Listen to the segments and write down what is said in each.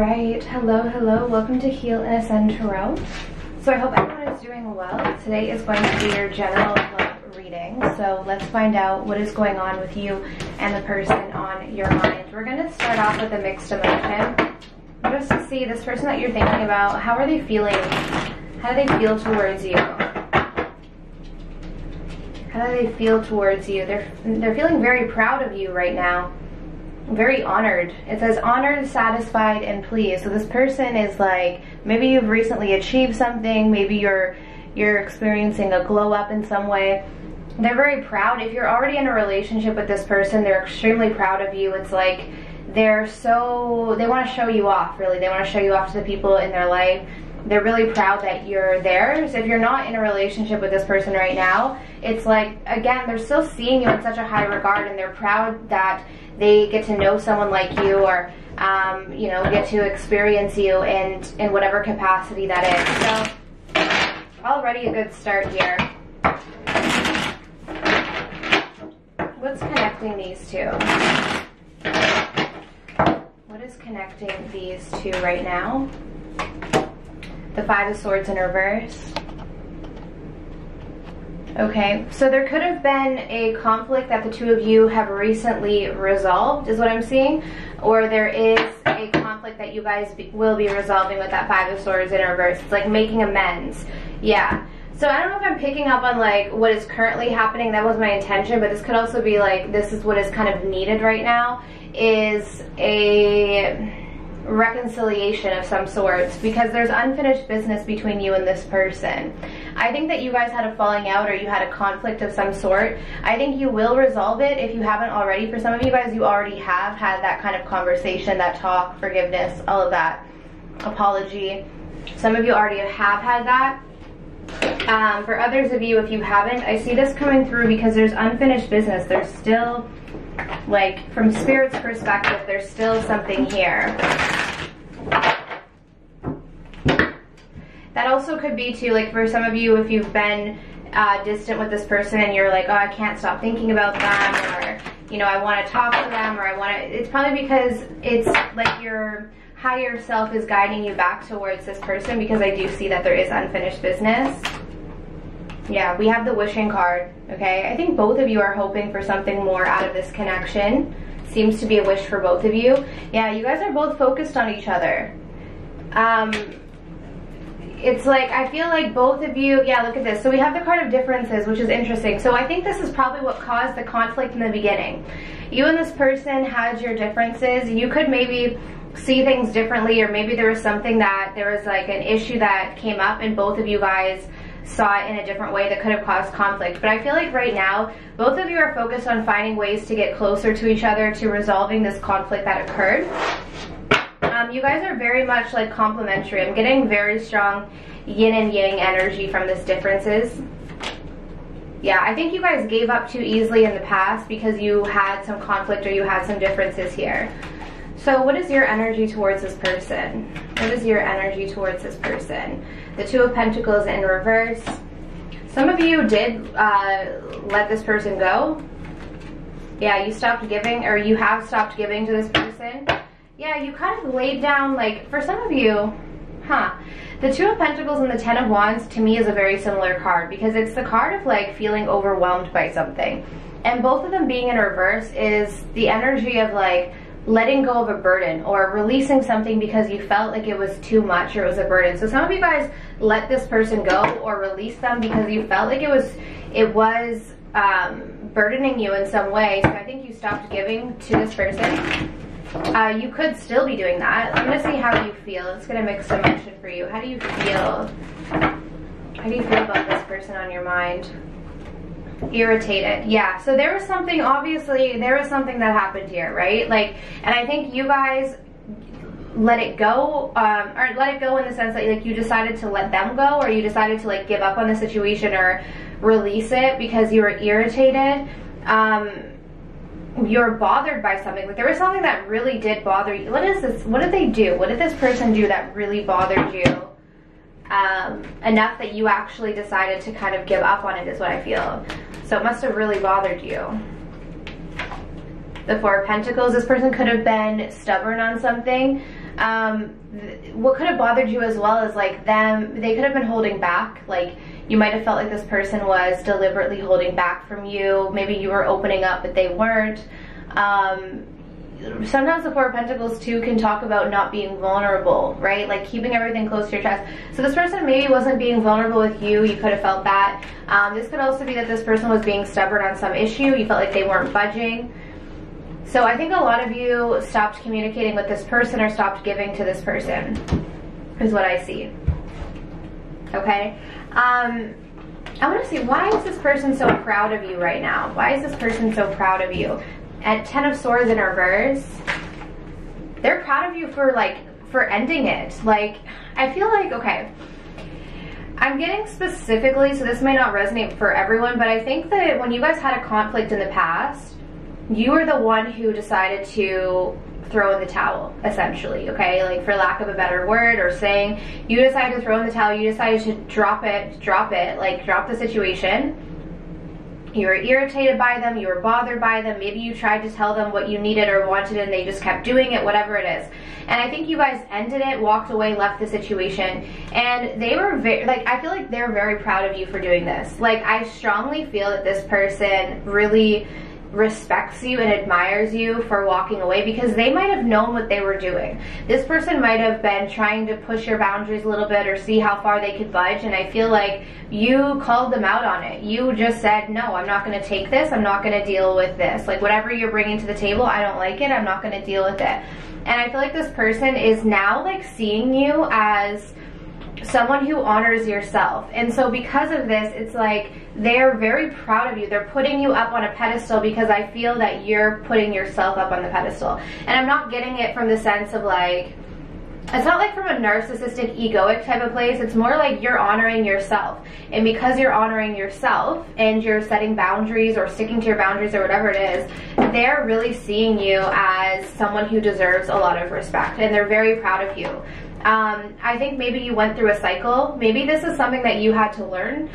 right, hello, welcome to Heal and Ascend Tarot. So I hope everyone is doing well. Today is going to be your general love reading. So let's find out what is going on with you and the person on your mind. We're going to start off with a mixed emotion. Just to see this person that you're thinking about, how are they feeling? How do they feel towards you? How do they feel towards you? They're feeling very proud of you right now. Very honored. It says honored, satisfied, and pleased. So this person is like, maybe you've recently achieved something, maybe you're experiencing a glow up in some way. They're very proud. If you're already in a relationship with this person, they're extremely proud of you. It's like they want to show you off, really. They want to show you off to the people in their life. They're really proud that you're theirs. If you're not in a relationship with this person right now, it's like, again, they're still seeing you in such a high regard, and they're proud that they get to know someone like you, or you know, get to experience you in whatever capacity that is. So already a good start here. What's connecting these two? What is connecting these two right now? The Five of Swords in reverse. Okay, so there could have been a conflict that the two of you have recently resolved, is what I'm seeing. Or there is a conflict that you guys will be resolving with that Five of Swords in reverse. It's like making amends. Yeah. So I don't know if I'm picking up on like what is currently happening. That was my intention, but this could also be like, this is what is kind of needed right now, is a reconciliation of some sorts, because there's unfinished business between you and this person. I think that you guys had a falling out, or you had a conflict of some sort. I think you will resolve it if you haven't already. For some of you guys, you already have had that kind of conversation, that talk, forgiveness, all of that, apology. Some of you already have had that. For others of you, if you haven't, I see this coming through because there's unfinished business. There's still, like, from Spirit's perspective, there's still something here. That also could be too, like, for some of you, if you've been distant with this person and you're like, oh, I can't stop thinking about them, or, you know, I want to talk to them, or I want to, it's probably because it's like your higher self is guiding you back towards this person, because I do see that there is unfinished business. Yeah, we have the wishing card, okay? I think both of you are hoping for something more out of this connection. Seems to be a wish for both of you. Yeah, you guys are both focused on each other. It's like, I feel like both of you, yeah, look at this. So we have the card of differences, which is interesting. So I think this is probably what caused the conflict in the beginning. You and this person had your differences. You could maybe see things differently, or maybe there was something that, there was like an issue that came up and both of you guys saw it in a different way that could have caused conflict. But I feel like right now, both of you are focused on finding ways to get closer to each other, to resolving this conflict that occurred. You guys are very much like complementary. I'm getting very strong yin and yang energy from this differences. Yeah, I think you guys gave up too easily in the past because you had some conflict, or you had some differences here. So what is your energy towards this person? What is your energy towards this person? The Two of Pentacles in reverse. Some of you did let this person go. Yeah, you stopped giving, or you have stopped giving to this person. Yeah, you kind of laid down, like, for some of you, the Two of Pentacles and the Ten of Wands to me is a very similar card, because it's the card of like feeling overwhelmed by something. And both of them being in reverse is the energy of like letting go of a burden, or releasing something because you felt like it was too much, or it was a burden. So some of you guys let this person go or release them because you felt like it was burdening you in some way. So I think you stopped giving to this person. You could still be doing that. I'm gonna see how you feel. It's gonna mix emotion for you. How do you feel? How do you feel about this person on your mind? Irritated. Yeah, so there was something, obviously there was something that happened here, right? Like, and I think you guys let it go, or let it go in the sense that like you decided to let them go, or you decided to like give up on the situation or release it because you were irritated. You're bothered by something. Like there was something that really did bother you. What is this? What did they do? What did this person do that really bothered you enough that you actually decided to kind of give up on it, is what I feel. So it must have really bothered you. The Four of Pentacles, this person could have been stubborn on something. What could have bothered you as well is like they could have been holding back. Like you might have felt like this person was deliberately holding back from you. Maybe you were opening up, but they weren't. Sometimes the Four of Pentacles too can talk about not being vulnerable, right? Like keeping everything close to your chest. So this person maybe wasn't being vulnerable with you. You could have felt that. This could also be that this person was being stubborn on some issue. You felt like they weren't budging. So I think a lot of you stopped communicating with this person or stopped giving to this person, is what I see. Okay? I want to see, why is this person so proud of you right now? Why is this person so proud of you? At 10 of Swords in reverse, they're proud of you for ending it. Like, I feel like, okay, I'm getting specifically, so this may not resonate for everyone, but I think that when you guys had a conflict in the past, you were the one who decided to throw in the towel, essentially, okay? Like, for lack of a better word or saying, you decided to throw in the towel, you decided to drop it, like drop the situation. You were irritated by them, you were bothered by them, maybe you tried to tell them what you needed or wanted and they just kept doing it, whatever it is. And I think you guys ended it, walked away, left the situation, and they were very, like, I feel like they're very proud of you for doing this. Like, I strongly feel that this person really respects you and admires you for walking away, because they might have known what they were doing. This person might have been trying to push your boundaries a little bit or see how far they could budge, and I feel like you called them out on it. You just said, no, I'm not going to take this, I'm not going to deal with this. Like, whatever you're bringing to the table, I don't like it, I'm not going to deal with it. And I feel like this person is now like seeing you as someone who honors yourself. And so because of this, it's like they're very proud of you. They're putting you up on a pedestal because I feel that you're putting yourself up on the pedestal. And I'm not getting it from the sense of like, it's not like from a narcissistic, egoic type of place. It's more like you're honoring yourself. And because you're honoring yourself and you're setting boundaries or sticking to your boundaries or whatever it is, they're really seeing you as someone who deserves a lot of respect. And they're very proud of you. I think maybe you went through a cycle. Maybe this is something that you had to learn.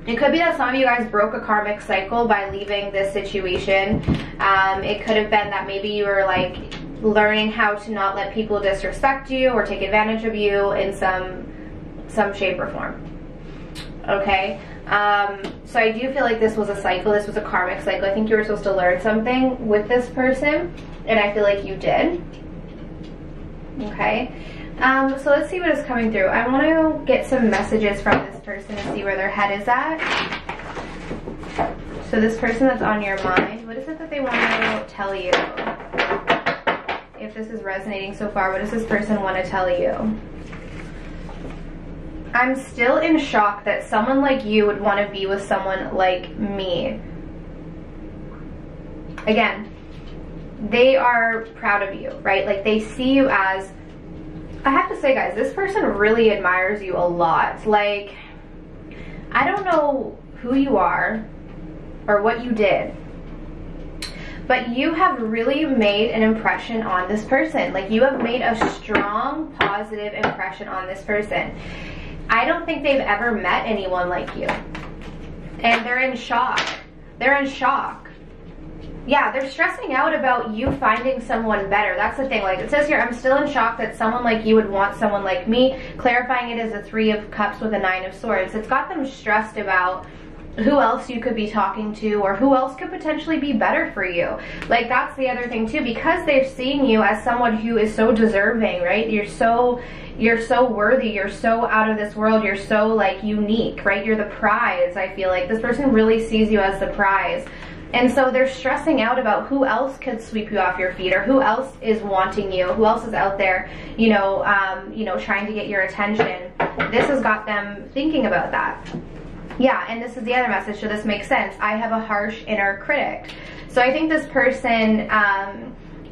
It could be that some of you guys broke a karmic cycle by leaving this situation. It could have been that maybe you were like learning how to not let people disrespect you or take advantage of you in some shape or form. Okay? So I do feel like this was a cycle. This was a karmic cycle. I think you were supposed to learn something with this person, and I feel like you did. Okay? So let's see what is coming through. I want to get some messages from this person and see where their head is at. So this person that's on your mind, what is it that they want to tell you? If this is resonating so far, what does this person want to tell you? I'm still in shock that someone like you would want to be with someone like me. Again, they are proud of you, right? Like, they see you as, I have to say, guys, this person really admires you a lot. Like, I don't know who you are or what you did, but you have really made an impression on this person. Like, you have made a strong, positive impression on this person. I don't think they've ever met anyone like you. And they're in shock. They're in shock. Yeah, they're stressing out about you finding someone better. That's the thing. Like, it says here, I'm still in shock that someone like you would want someone like me. Clarifying it as a 3 of Cups with a 9 of Swords. It's got them stressed about who else you could be talking to or who else could potentially be better for you. Like, that's the other thing too, because they're seeing you as someone who is so deserving, right? You're so worthy, you're so out of this world, you're so like unique, right? You're the prize. I feel like this person really sees you as the prize. And so they're stressing out about who else could sweep you off your feet, or who else is wanting you, who else is out there, you know, trying to get your attention. This has got them thinking about that. Yeah, and this is the other message, so this makes sense. I have a harsh inner critic. So I think this person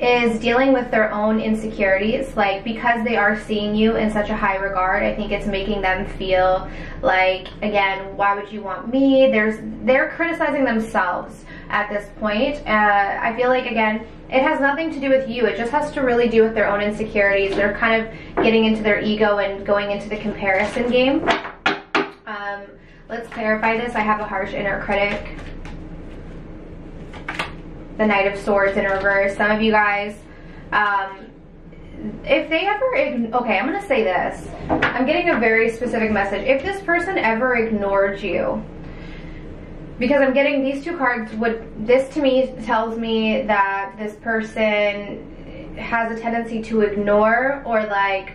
is dealing with their own insecurities, like, because they are seeing you in such a high regard. I think it's making them feel like, again, why would you want me? They're criticizing themselves at this point. I feel like, again, it has nothing to do with you. It just has to really do with their own insecurities. They're kind of getting into their ego and going into the comparison game. Let's clarify this. I have a harsh inner critic. The Knight of Swords in reverse. Some of you guys, if they ever, okay, I'm gonna say this. I'm getting a very specific message. If this person ever ignored you, because I'm getting these two cards, this to me tells me that this person has a tendency to ignore or like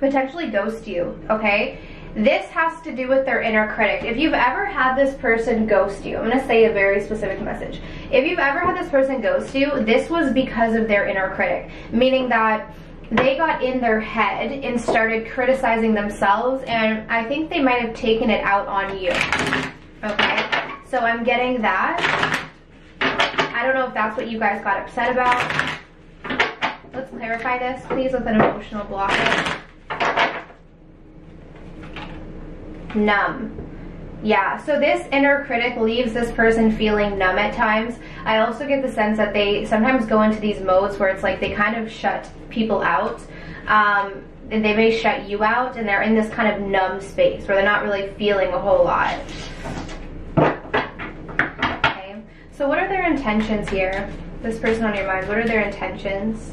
potentially ghost you, okay? This has to do with their inner critic. If you've ever had this person ghost you, I'm gonna say a very specific message. If you've ever had this person ghost you, this was because of their inner critic, meaning that they got in their head and started criticizing themselves, and I think they might have taken it out on you, okay? So I'm getting that. I don't know if that's what you guys got upset about. Let's clarify this, please, with an emotional blockage. Numb. Yeah, so this inner critic leaves this person feeling numb at times. I also get the sense that they sometimes go into these modes where it's like they kind of shut people out. And they may shut you out, and they're in this kind of numb space where they're not really feeling a whole lot. Okay, so what are their intentions here? This person on your mind, what are their intentions?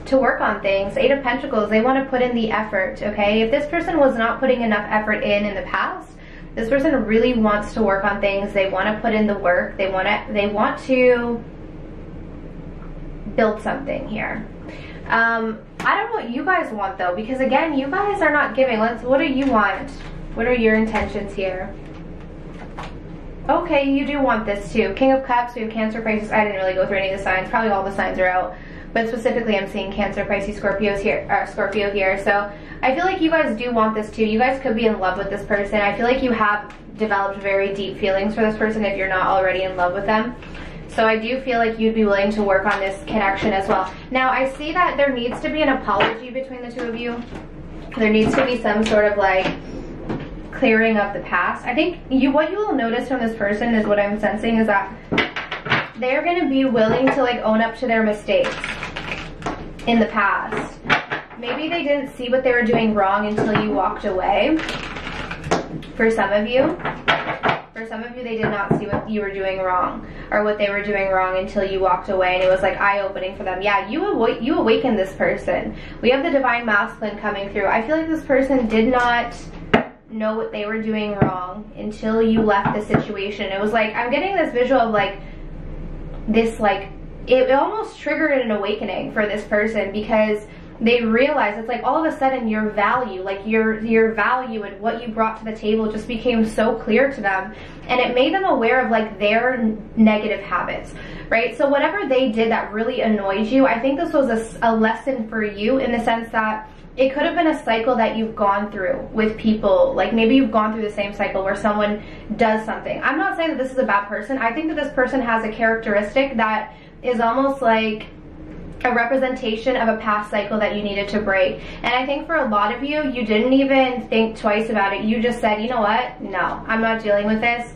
To work on things. Eight of Pentacles, they want to put in the effort, okay? If this person was not putting enough effort in the past, this person really wants to work on things. They want to put in the work. They want to build something here. I don't know what you guys want though, because again, you guys are not giving. What do you want? What are your intentions here? Okay, you do want this too. King of Cups, we have Cancer, Pisces. I didn't really go through any of the signs. Probably all the signs are out. But specifically, I'm seeing Cancer, Pisces, Scorpio here. So I feel like you guys do want this too. You guys could be in love with this person. I feel like you have developed very deep feelings for this person if you're not already in love with them. So I do feel like you'd be willing to work on this connection as well. Now, I see that there needs to be an apology between the two of you. There needs to be some sort of like clearing of the past. I think what you will notice from this person is what I'm sensing is that they're going to be willing to like own up to their mistakes in the past. Maybe they didn't see what they were doing wrong until you walked away. For some of you, they did not see what you were doing wrong or what they were doing wrong until you walked away, and it was like eye-opening for them. Yeah, you awakened this person. We have the Divine Masculine coming through. I feel like this person did not know what they were doing wrong until you left the situation. It was like, I'm getting this visual of like this, like it almost triggered an awakening for this person, because they realized it's like all of a sudden your value, like your value and what you brought to the table just became so clear to them, and it made them aware of like their negative habits, right? So whatever they did that really annoyed you, I think this was a lesson for you, in the sense that it could have been a cycle that you've gone through with people. Like maybe you've gone through the same cycle where someone does something. I'm not saying that this is a bad person. I think that this person has a characteristic that is almost like a representation of a past cycle that you needed to break. And I think for a lot of you, you didn't even think twice about it. You just said, you know what? No, I'm not dealing with this.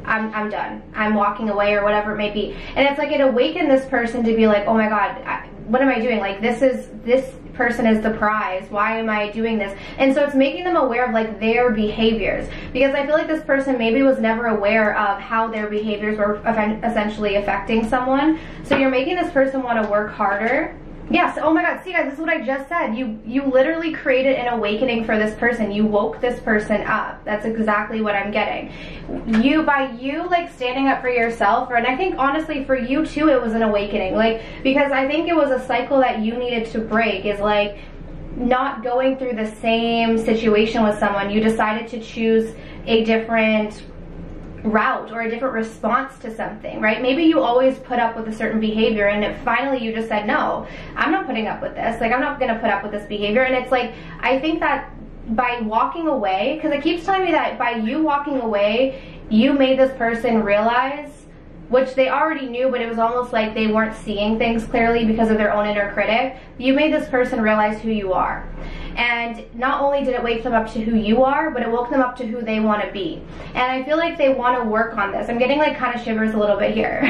I'm done. I'm walking away, or whatever it may be. And it's like it awakened this person to be like, oh my God, what am I doing? Like this person is the prize. Why am I doing this? And so it's making them aware of like their behaviors, because I feel like this person maybe was never aware of how their behaviors were essentially affecting someone. So you're making this person want to work harder. Yes, oh my God, see guys, this is what I just said. You literally created an awakening for this person. You woke this person up. That's exactly what I'm getting. By you like standing up for yourself, and I think honestly for you too, it was an awakening. Like, because I think it was a cycle that you needed to break, is like not going through the same situation with someone. You decided to choose a different route or a different response to something, right? Maybe you always put up with a certain behavior, and finally you just said, no, I'm not putting up with this. Like, I'm not going to put up with this behavior. And it's like, I think that by walking away, because it keeps telling me that by you walking away, you made this person realize, which they already knew, but it was almost like they weren't seeing things clearly because of their own inner critic. You made this person realize who you are. And not only did it wake them up to who you are, but it woke them up to who they want to be. And I feel like they want to work on this. I'm getting like kind of shivers a little bit here.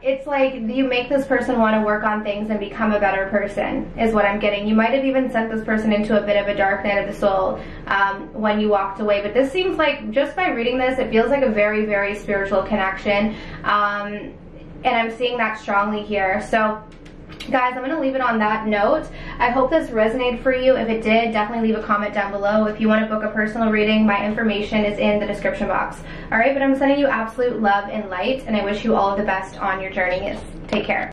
It's like you make this person want to work on things and become a better person, is what I'm getting. You might have even sent this person into a bit of a dark night of the soul when you walked away. But this seems like, just by reading this, it feels like a very, very spiritual connection. And I'm seeing that strongly here. So Guys, I'm going to leave it on that note. I hope this resonated for you. If it did, definitely leave a comment down below. If you want to book a personal reading, my information is in the description box. Alright, but I'm sending you absolute love and light, and I wish you all of the best on your journey. Take care.